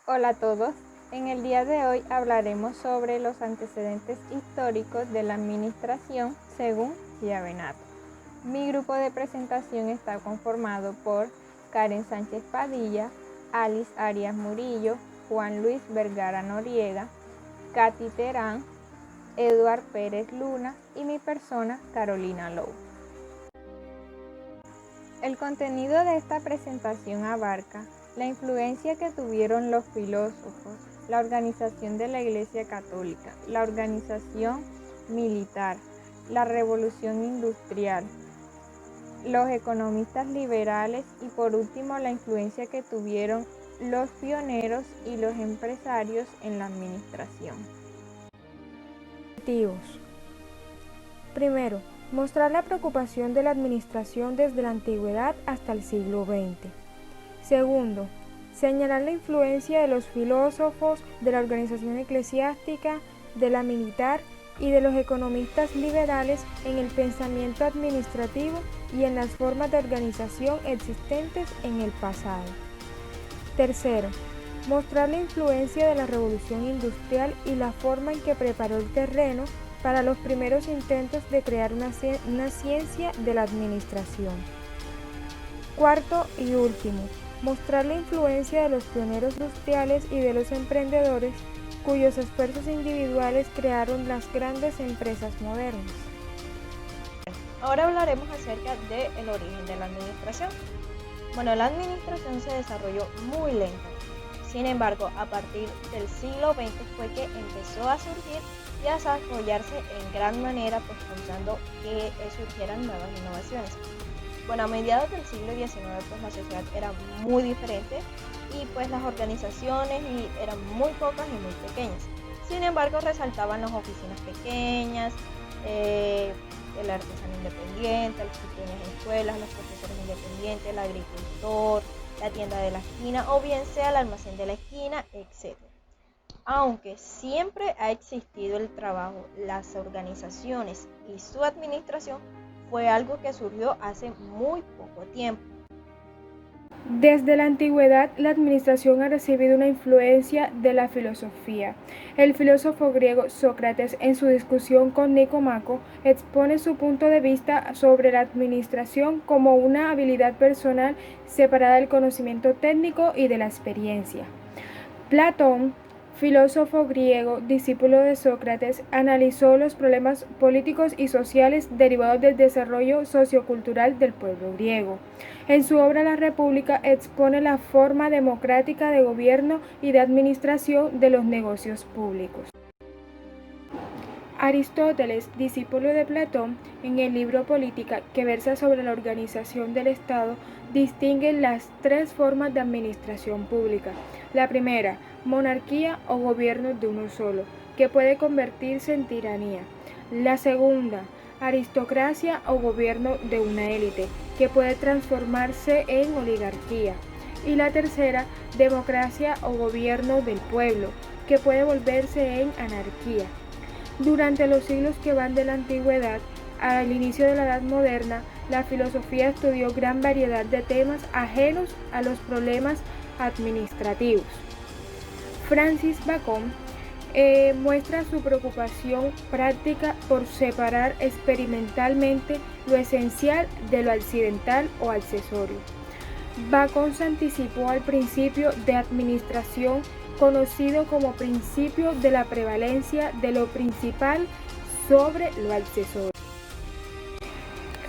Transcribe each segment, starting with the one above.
Hola a todos, en el día de hoy hablaremos sobre los antecedentes históricos de la administración según Chiavenato. Mi grupo de presentación está conformado por Karen Sánchez Padilla, Alice Arias Murillo, Juan Luis Vergara Noriega, Katy Terán, Eduard Pérez Luna y mi persona Carolina Lowe. El contenido de esta presentación abarca la influencia que tuvieron los filósofos, la organización de la Iglesia Católica, la organización militar, la revolución industrial, los economistas liberales y por último la influencia que tuvieron los pioneros y los empresarios en la administración. Objetivos. Primero, mostrar la preocupación de la administración desde la antigüedad hasta el siglo XX. Segundo, señalar la influencia de los filósofos, de la organización eclesiástica, de la militar y de los economistas liberales en el pensamiento administrativo y en las formas de organización existentes en el pasado. Tercero, mostrar la influencia de la revolución industrial y la forma en que preparó el terreno para los primeros intentos de crear una ciencia de la administración. Cuarto y último, mostrar la influencia de los pioneros industriales y de los emprendedores cuyos esfuerzos individuales crearon las grandes empresas modernas. Ahora hablaremos acerca del origen de la administración. Bueno, la administración se desarrolló muy lentamente. Sin embargo, a partir del siglo XX fue que empezó a surgir y a desarrollarse en gran manera, pues causando que surgieran nuevas innovaciones. Bueno, a mediados del siglo XIX pues la sociedad era muy diferente y pues las organizaciones eran muy pocas y muy pequeñas. Sin embargo, resaltaban las oficinas pequeñas, el artesano independiente, las pequeñas escuelas, los profesores independientes, el agricultor, la tienda de la esquina o bien sea el almacén de la esquina, etc. Aunque siempre ha existido el trabajo, las organizaciones y su administración fue algo que surgió hace muy poco tiempo. Desde la antigüedad, la administración ha recibido una influencia de la filosofía. El filósofo griego Sócrates, en su discusión con Nicómaco, expone su punto de vista sobre la administración como una habilidad personal separada del conocimiento técnico y de la experiencia. Platón, filósofo griego, discípulo de Sócrates, analizó los problemas políticos y sociales derivados del desarrollo sociocultural del pueblo griego. En su obra La República expone la forma democrática de gobierno y de administración de los negocios públicos. Aristóteles, discípulo de Platón, en el libro Política, que versa sobre la organización del Estado, distingue las tres formas de administración pública. La primera, monarquía o gobierno de uno solo, que puede convertirse en tiranía. La segunda, aristocracia o gobierno de una élite, que puede transformarse en oligarquía. Y la tercera, democracia o gobierno del pueblo, que puede volverse en anarquía. Durante los siglos que van de la antigüedad al inicio de la Edad Moderna, la filosofía estudió gran variedad de temas ajenos a los problemas administrativos. Francis Bacon muestra su preocupación práctica por separar experimentalmente lo esencial de lo accidental o accesorio. Bacon se anticipó al principio de administración conocido como principio de la prevalencia de lo principal sobre lo accesorio.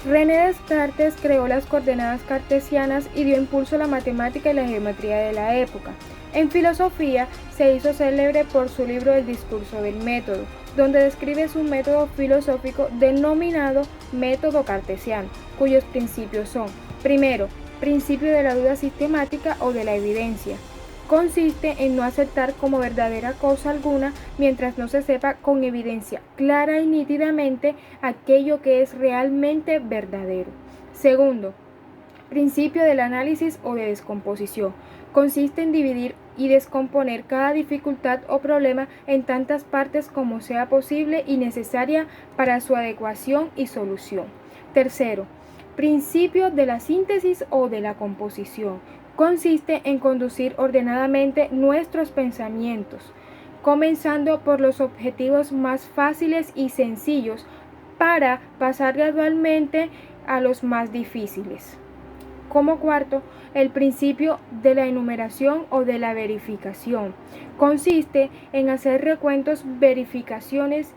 René Descartes creó las coordenadas cartesianas y dio impulso a la matemática y la geometría de la época. En filosofía se hizo célebre por su libro El discurso del método, donde describe su método filosófico denominado método cartesiano, cuyos principios son: primero, principio de la duda sistemática o de la evidencia. Consiste en no aceptar como verdadera cosa alguna mientras no se sepa con evidencia clara y nítidamente aquello que es realmente verdadero. Segundo, principio del análisis o de descomposición. Consiste en dividir y descomponer cada dificultad o problema en tantas partes como sea posible y necesaria para su adecuación y solución. Tercero, principio de la síntesis o de la composición. consiste en conducir ordenadamente nuestros pensamientos, comenzando por los objetivos más fáciles y sencillos para pasar gradualmente a los más difíciles. Como cuarto, el principio de la enumeración o de la verificación consiste en hacer recuentos, verificaciones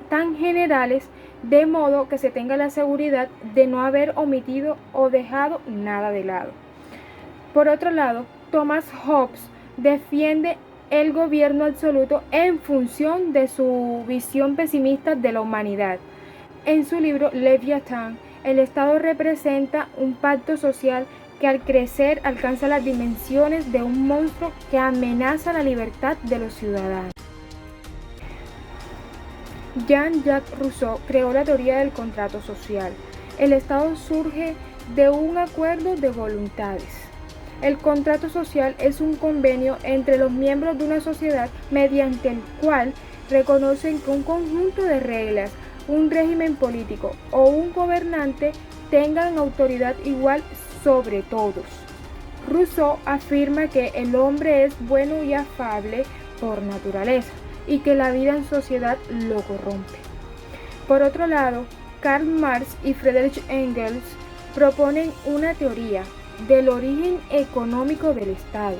tan generales de modo que se tenga la seguridad de no haber omitido o dejado nada de lado. Por otro lado, Thomas Hobbes defiende el gobierno absoluto en función de su visión pesimista de la humanidad. En su libro Leviatán, el Estado representa un pacto social que al crecer alcanza las dimensiones de un monstruo que amenaza la libertad de los ciudadanos. Jean-Jacques Rousseau creó la teoría del contrato social. El Estado surge de un acuerdo de voluntades. El contrato social es un convenio entre los miembros de una sociedad mediante el cual reconocen que un conjunto de reglas, un régimen político o un gobernante tengan autoridad igual sobre todos. Rousseau afirma que el hombre es bueno y afable por naturaleza y que la vida en sociedad lo corrompe. Por otro lado, Karl Marx y Friedrich Engels proponen una teoría del origen económico del Estado.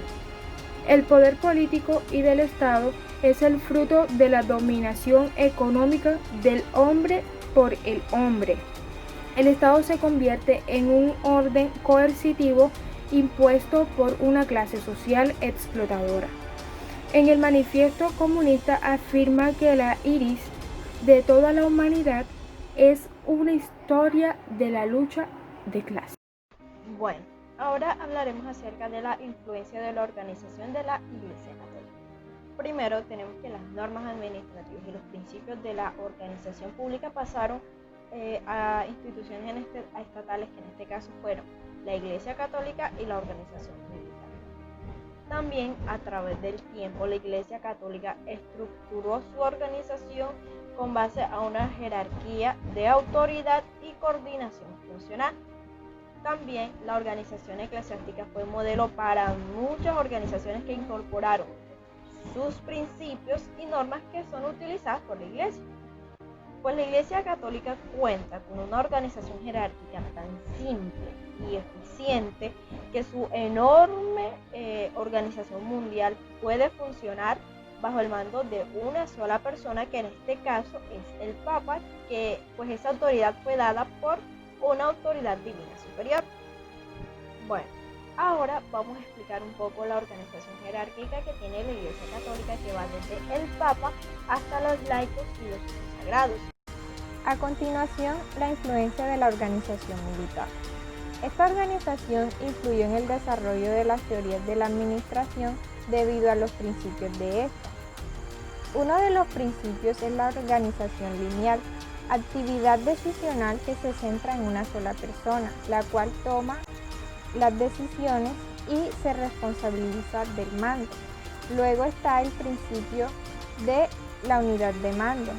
El poder político y del Estado es el fruto de la dominación económica del hombre por el hombre. El Estado se convierte en un orden coercitivo impuesto por una clase social explotadora. En el Manifiesto Comunista afirma que la iris de toda la humanidad es una historia de la lucha de clases. Bueno, ahora hablaremos acerca de la influencia de la organización de la Iglesia Católica. Primero, tenemos que las normas administrativas y los principios de la organización pública pasaron a instituciones estatales, que en este caso fueron la Iglesia Católica y la organización militar. También, a través del tiempo, la Iglesia Católica estructuró su organización con base a una jerarquía de autoridad y coordinación funcional. También, la organización eclesiástica fue modelo para muchas organizaciones que incorporaron sus principios y normas que son utilizadas por la Iglesia. Pues la Iglesia Católica cuenta con una organización jerárquica tan simple y eficiente que su enorme organización mundial puede funcionar bajo el mando de una sola persona, que en este caso es el Papa, que pues esa autoridad fue dada por una autoridad divina superior. Bueno, ahora vamos a explicar un poco la organización jerárquica que tiene la Iglesia Católica, que va desde el Papa hasta los laicos y los consagrados. A continuación, la influencia de la organización militar. Esta organización influyó en el desarrollo de las teorías de la administración debido a los principios de esta. Uno de los principios es la organización lineal, actividad decisional que se centra en una sola persona, la cual toma las decisiones y se responsabiliza del mando. Luego está el principio de la unidad de mando,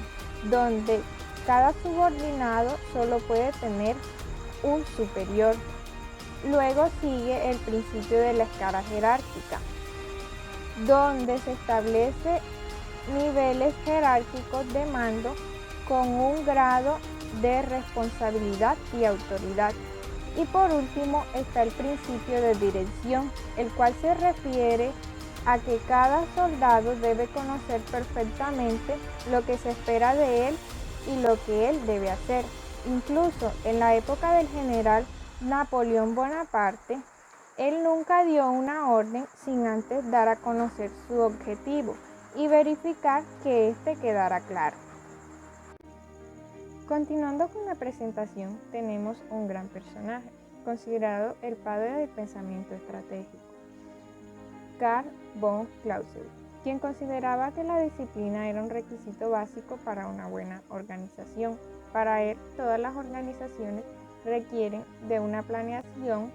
donde cada subordinado solo puede tener un superior. Luego sigue el principio de la escala jerárquica, donde se establece niveles jerárquicos de mando con un grado de responsabilidad y autoridad. Y por último está el principio de dirección, el cual se refiere a que cada soldado debe conocer perfectamente lo que se espera de él y lo que él debe hacer. Incluso en la época del general Napoleón Bonaparte, él nunca dio una orden sin antes dar a conocer su objetivo y verificar que éste quedara claro. Continuando con la presentación, tenemos un gran personaje, considerado el padre del pensamiento estratégico, Karl von Clausewitz, quien consideraba que la disciplina era un requisito básico para una buena organización. Para él, todas las organizaciones requieren de una planeación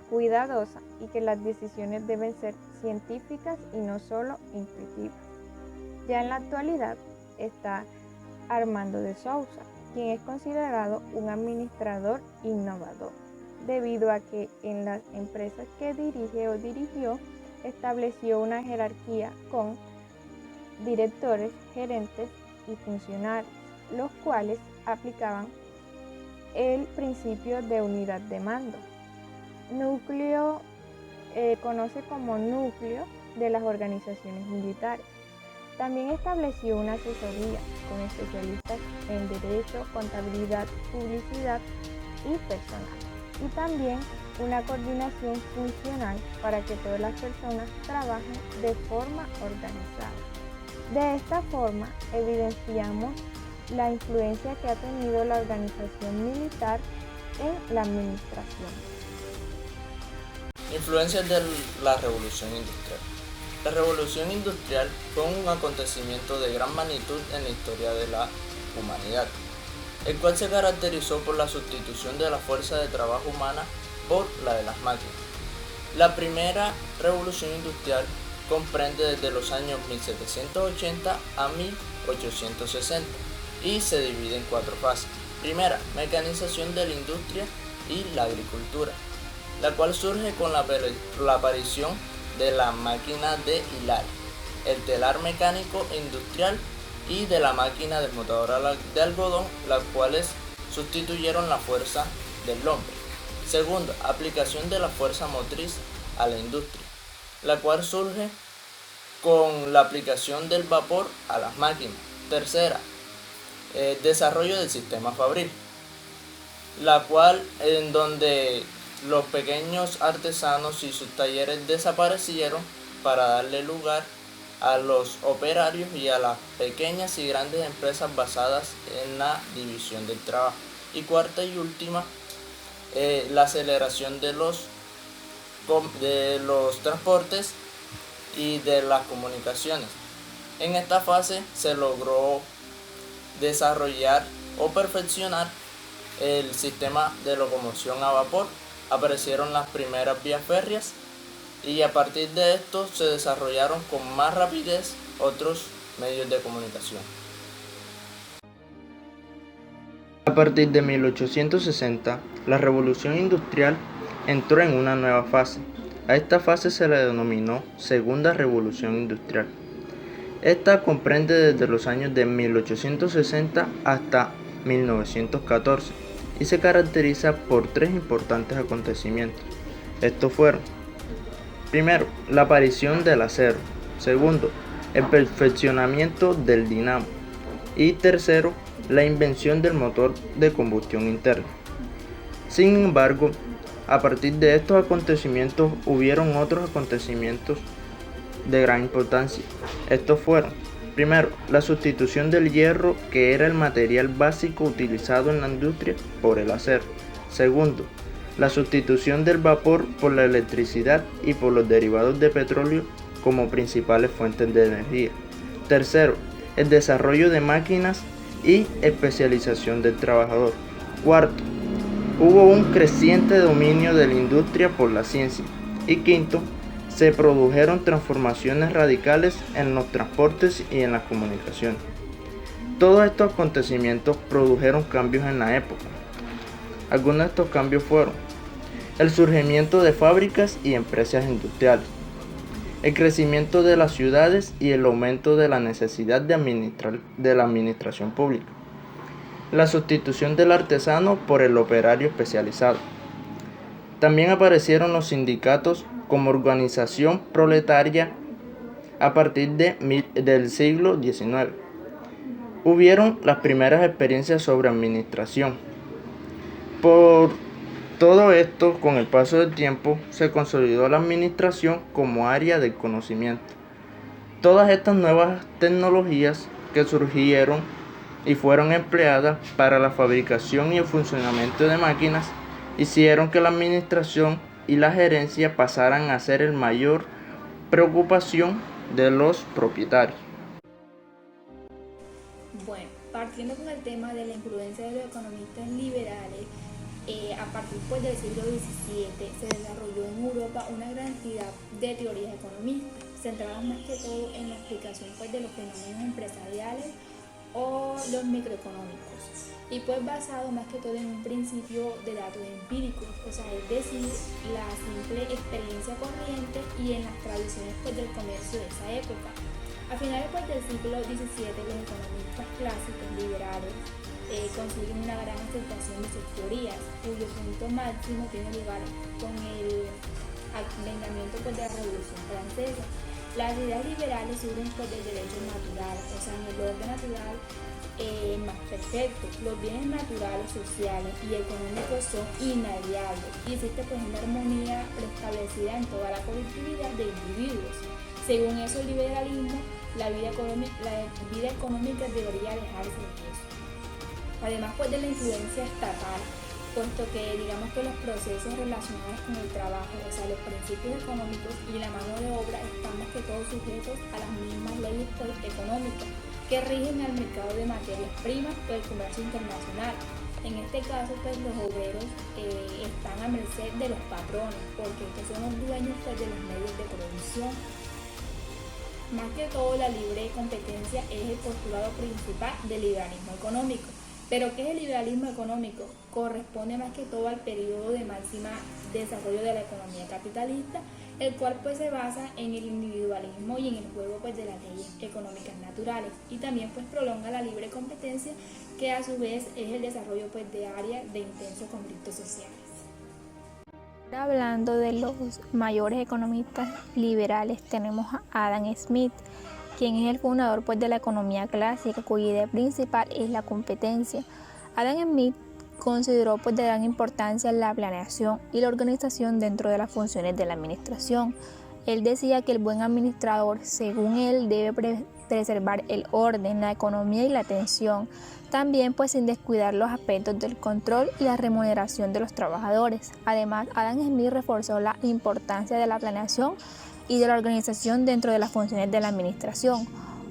cuidadosa y que las decisiones deben ser científicas y no solo intuitivas. Ya en la actualidad está Armando de Souza, quien es considerado un administrador innovador. debido a que en las empresas que dirige o dirigió estableció una jerarquía con directores, gerentes y funcionarios, los cuales aplicaban el principio de unidad de mando. Núcleo conoce como núcleo de las organizaciones militares. También estableció una asesoría con especialistas en derecho, contabilidad, publicidad y personal. Y también una coordinación funcional para que todas las personas trabajen de forma organizada. De esta forma, evidenciamos la influencia que ha tenido la organización militar en la administración. Influencias de la Revolución Industrial. La Revolución Industrial fue un acontecimiento de gran magnitud en la historia de la humanidad, el cual se caracterizó por la sustitución de la fuerza de trabajo humana por la de las máquinas. La primera Revolución Industrial comprende desde los años 1780 a 1860 y se divide en 4 fases. Primera, mecanización de la industria y la agricultura, la cual surge con la aparición de la máquina de hilar, el telar mecánico industrial y de la máquina desmotadora de algodón, las cuales sustituyeron la fuerza del hombre. Segunda, aplicación de la fuerza motriz a la industria, la cual surge con la aplicación del vapor a las máquinas. Tercera, desarrollo del sistema fabril, la cual en donde los pequeños artesanos y sus talleres desaparecieron para darle lugar a los operarios y a las pequeñas y grandes empresas basadas en la división del trabajo. Y cuarta y última, la aceleración de los transportes y de las comunicaciones. En esta fase se logró desarrollar o perfeccionar el sistema de locomoción a vapor. Aparecieron las primeras vías férreas y a partir de esto se desarrollaron con más rapidez otros medios de comunicación. A partir de 1860, la Revolución Industrial entró en una nueva fase. A esta fase se le denominó Segunda Revolución Industrial. Esta comprende desde los años de 1860 hasta 1914 y se caracteriza por 3 importantes acontecimientos. Estos fueron: primero, la aparición del acero; segundo, el perfeccionamiento del dinamo; y tercero, la invención del motor de combustión interna. Sin embargo, a partir de estos acontecimientos hubieron otros acontecimientos de gran importancia. Estos fueron: primero, la sustitución del hierro, que era el material básico utilizado en la industria, por el acero. Segundo, la sustitución del vapor por la electricidad y por los derivados de petróleo como principales fuentes de energía. Tercero, el desarrollo de máquinas y especialización del trabajador. Cuarto, hubo un creciente dominio de la industria por la ciencia. Y quinto, se produjeron transformaciones radicales en los transportes y en las comunicaciones. Todos estos acontecimientos produjeron cambios en la época. Algunos de estos cambios fueron: el surgimiento de fábricas y empresas industriales, el crecimiento de las ciudades y el aumento de la necesidad de la administración pública, la sustitución del artesano por el operario especializado. También aparecieron los sindicatos como organización proletaria a partir del siglo XIX. Hubieron las primeras experiencias sobre administración. Por todo esto, con el paso del tiempo, se consolidó la administración como área del conocimiento. Todas estas nuevas tecnologías que surgieron y fueron empleadas para la fabricación y el funcionamiento de máquinas hicieron que la administración y la gerencia pasaran a ser el mayor preocupación de los propietarios. Bueno, partiendo con el tema de la influencia de los economistas liberales, a partir del siglo XVII se desarrolló en Europa una gran cantidad de teorías económicas, centradas más que todo en la explicación de los fenómenos empresariales o los microeconómicos, y pues basado más que todo en un principio de datos empíricos, o sea, es decir, la simple experiencia corriente y en las tradiciones pues del comercio de esa época. A finales pues del siglo XVII, los economistas clásicos liberales consiguen una gran aceptación de sus teorías, cuyo punto máximo tiene lugar con el advenimiento pues, de la Revolución Francesa. Las ideas liberales surgen pues, del derecho natural, o sea, en el orden natural más perfecto. Los bienes naturales, sociales y económicos son inaliables y existe pues, una armonía preestablecida en toda la colectividad de individuos. Según eso, el liberalismo, la vida económica debería alejarse de eso. Además pues de la influencia estatal, puesto que digamos que los procesos relacionados con el trabajo, o sea los principios económicos y la mano de obra están más que todos sujetos a las mismas leyes económicas que rigen al mercado de materias primas o el comercio internacional. En este caso pues los obreros están a merced de los patrones, porque estos son los dueños pues, de los medios de producción. Más que todo la libre competencia es el postulado principal del liberalismo económico. Pero ¿qué es el liberalismo económico? Corresponde más que todo al periodo de máxima desarrollo de la economía capitalista, el cual pues se basa en el individualismo y en el juego pues de las leyes económicas naturales, y también pues prolonga la libre competencia, que a su vez es el desarrollo pues de áreas de intensos conflictos sociales. Hablando de los mayores economistas liberales, tenemos a Adam Smith, quien es el fundador pues, de la economía clásica, cuya idea principal es la competencia. Adam Smith consideró pues, de gran importancia la planeación y la organización dentro de las funciones de la administración. Él decía que el buen administrador, según él, debe preservar el orden, la economía y la atención, también pues sin descuidar los aspectos del control y la remuneración de los trabajadores. Además, Adam Smith reforzó la importancia de la planeación y de la organización dentro de las funciones de la administración.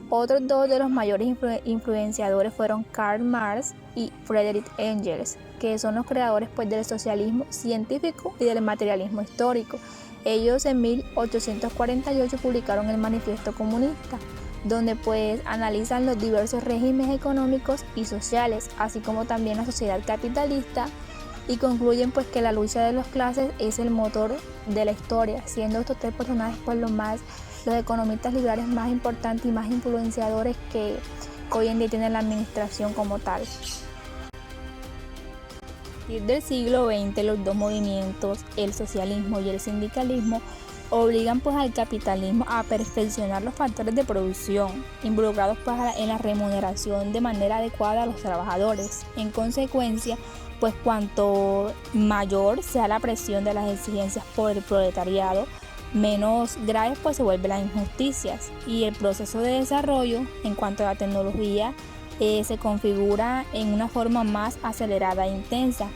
Otros dos de los mayores influenciadores fueron Karl Marx y Friedrich Engels, que son los creadores pues, del socialismo científico y del materialismo histórico. Ellos en 1848 publicaron el Manifiesto Comunista, donde pues analizan los diversos regímenes económicos y sociales, así como también la sociedad capitalista, y concluyen pues que la lucha de las clases es el motor de la historia, siendo estos tres personajes pues los economistas liberales más importantes y más influenciadores que hoy en día tiene la administración como tal. A partir del siglo XX, los dos movimientos, el socialismo y el sindicalismo, obligan pues al capitalismo a perfeccionar los factores de producción involucrados pues, en la remuneración de manera adecuada a los trabajadores. En consecuencia, pues cuanto mayor sea la presión de las exigencias por el proletariado, menos graves pues se vuelven las injusticias, y el proceso de desarrollo en cuanto a la tecnología se configura en una forma más acelerada e intensa.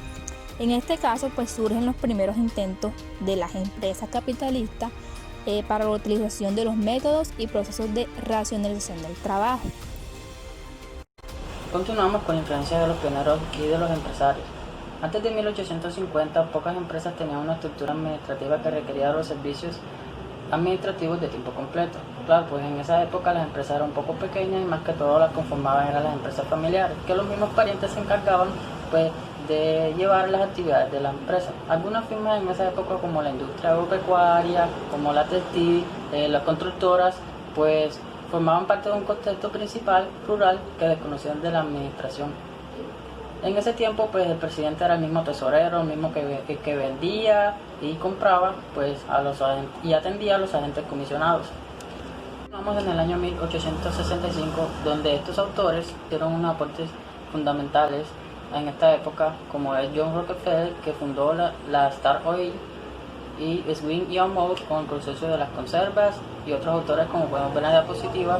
En este caso pues surgen los primeros intentos de las empresas capitalistas para la utilización de los métodos y procesos de racionalización del trabajo. Continuamos con la influencia de los pioneros y de los empresarios. Antes de 1850, pocas empresas tenían una estructura administrativa que requería los servicios administrativos de tiempo completo. Claro, pues en esa época las empresas eran un poco pequeñas y más que todo las conformaban eran las empresas familiares, que los mismos parientes se encargaban pues de llevar las actividades de la empresa. Algunas firmas en esa época, como la industria agropecuaria, como la textil, las constructoras, pues formaban parte de un contexto principal rural que desconocían de la administración. En ese tiempo pues el presidente era el mismo tesorero, el mismo que vendía y compraba pues y atendía a los agentes comisionados. Estamos en el año 1865, donde estos autores hicieron unos aportes fundamentales en esta época, como es John Rockefeller, que fundó la Standard Oil, y Swing y Almouth con el proceso de las conservas, y otros autores como podemos ver en la diapositiva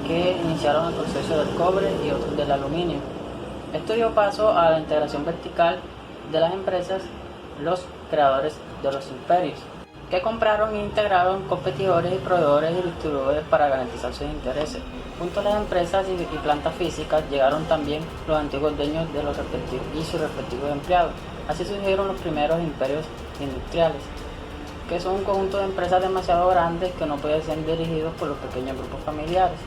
que iniciaron el proceso del cobre y otros del aluminio. Esto dio paso a la integración vertical de las empresas, los creadores de los imperios, que compraron e integraron competidores y proveedores y distribuidores para garantizar sus intereses. Junto a las empresas y plantas físicas llegaron también los antiguos dueños de los respectivos y sus respectivos empleados. Así surgieron los primeros imperios industriales, que son un conjunto de empresas demasiado grandes que no pueden ser dirigidos por los pequeños grupos familiares.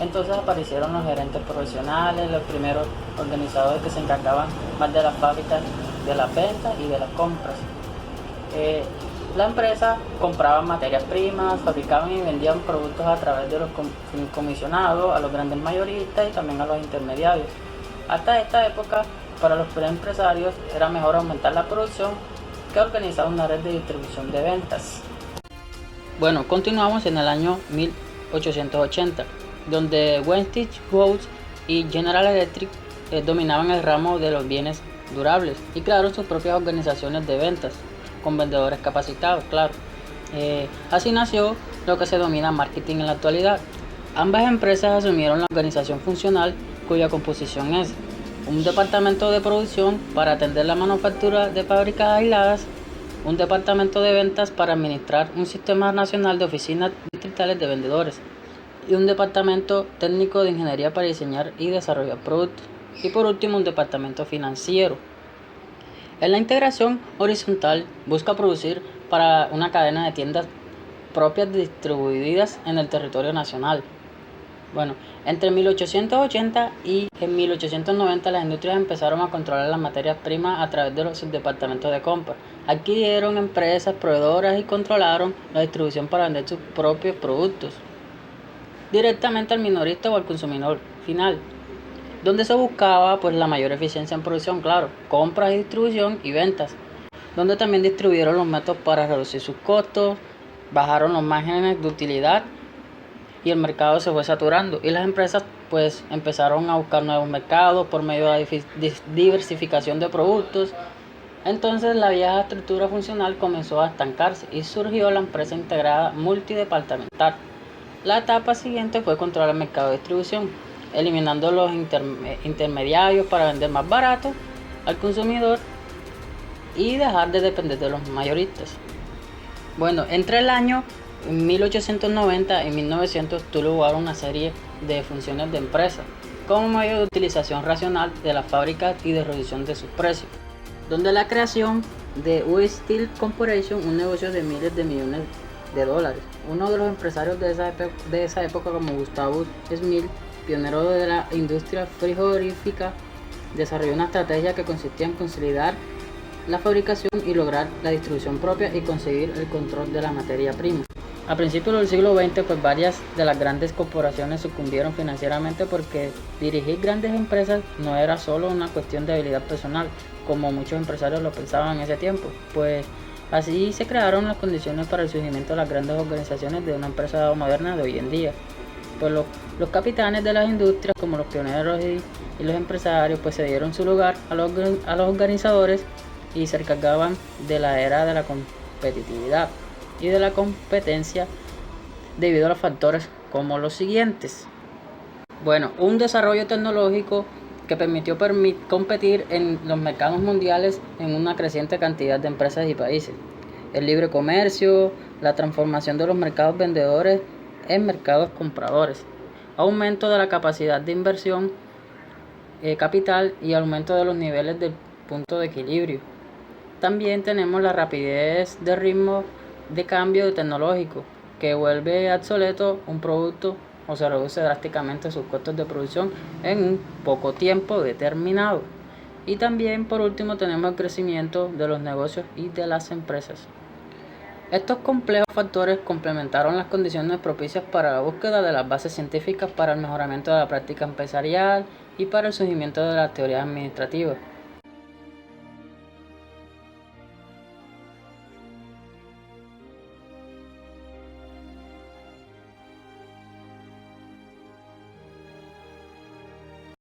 Entonces aparecieron los gerentes profesionales, los primeros organizadores que se encargaban más de las fábricas, de las ventas y de las compras. La empresa compraba materias primas, fabricaban y vendían productos a través de los comisionados, a los grandes mayoristas y también a los intermediarios. Hasta esta época, para los empresarios era mejor aumentar la producción que organizar una red de distribución de ventas. Bueno, continuamos en el año 1880, donde Westinghouse y General Electric dominaban el ramo de los bienes durables y crearon sus propias organizaciones de ventas, con vendedores capacitados, claro. Así nació lo que se denomina marketing en la actualidad. Ambas empresas asumieron la organización funcional, cuya composición es un departamento de producción para atender la manufactura de fábricas aisladas, un departamento de ventas para administrar un sistema nacional de oficinas distritales de vendedores y un departamento técnico de ingeniería para diseñar y desarrollar productos, y por último un departamento financiero. En la integración horizontal busca producir para una cadena de tiendas propias distribuidas en el territorio nacional. Bueno, entre 1880 y en 1890 las industrias empezaron a controlar las materias primas a través de los subdepartamentos de compra. Adquirieron empresas proveedoras y controlaron la distribución para vender sus propios productos directamente al minorista o al consumidor final, donde se buscaba pues la mayor eficiencia en producción, claro, compras y distribución y ventas, donde también distribuyeron los métodos para reducir sus costos, bajaron los márgenes de utilidad y el mercado se fue saturando y las empresas pues empezaron a buscar nuevos mercados por medio de la diversificación de productos. Entonces la vieja estructura funcional comenzó a estancarse y surgió la empresa integrada multidepartamental. La etapa siguiente fue controlar el mercado de distribución, eliminando los intermediarios para vender más barato al consumidor y dejar de depender de los mayoristas. Bueno, entre el año 1890 y 1900 tuvo lugar una serie de funciones de empresa como medio de utilización racional de las fábricas y de reducción de sus precios, donde la creación de US Steel Corporation, un negocio de miles de millones de dólares. Uno de los empresarios de esa época, como Gustavus Smith, pionero de la industria frigorífica, desarrolló una estrategia que consistía en consolidar la fabricación y lograr la distribución propia y conseguir el control de la materia prima. A principios del siglo XX, pues varias de las grandes corporaciones sucumbieron financieramente porque dirigir grandes empresas no era solo una cuestión de habilidad personal, como muchos empresarios lo pensaban en ese tiempo. Pues así se crearon las condiciones para el surgimiento de las grandes organizaciones de una empresa moderna de hoy en día. Pues los capitanes de las industrias, como los pioneros y los empresarios, pues se dieron su lugar a los organizadores y se encargaban de la era de la competitividad y de la competencia debido a los factores como los siguientes. Bueno, un desarrollo tecnológico que permitió competir en los mercados mundiales en una creciente cantidad de empresas y países. El libre comercio, la transformación de los mercados vendedores en mercados compradores, aumento de la capacidad de inversión capital y aumento de los niveles del punto de equilibrio. También tenemos la rapidez de ritmo de cambio tecnológico que vuelve obsoleto un producto o se reduce drásticamente sus costos de producción en un poco tiempo determinado. Y también por último tenemos el crecimiento de los negocios y de las empresas. Estos complejos factores complementaron las condiciones propicias para la búsqueda de las bases científicas para el mejoramiento de la práctica empresarial y para el surgimiento de las teorías administrativas.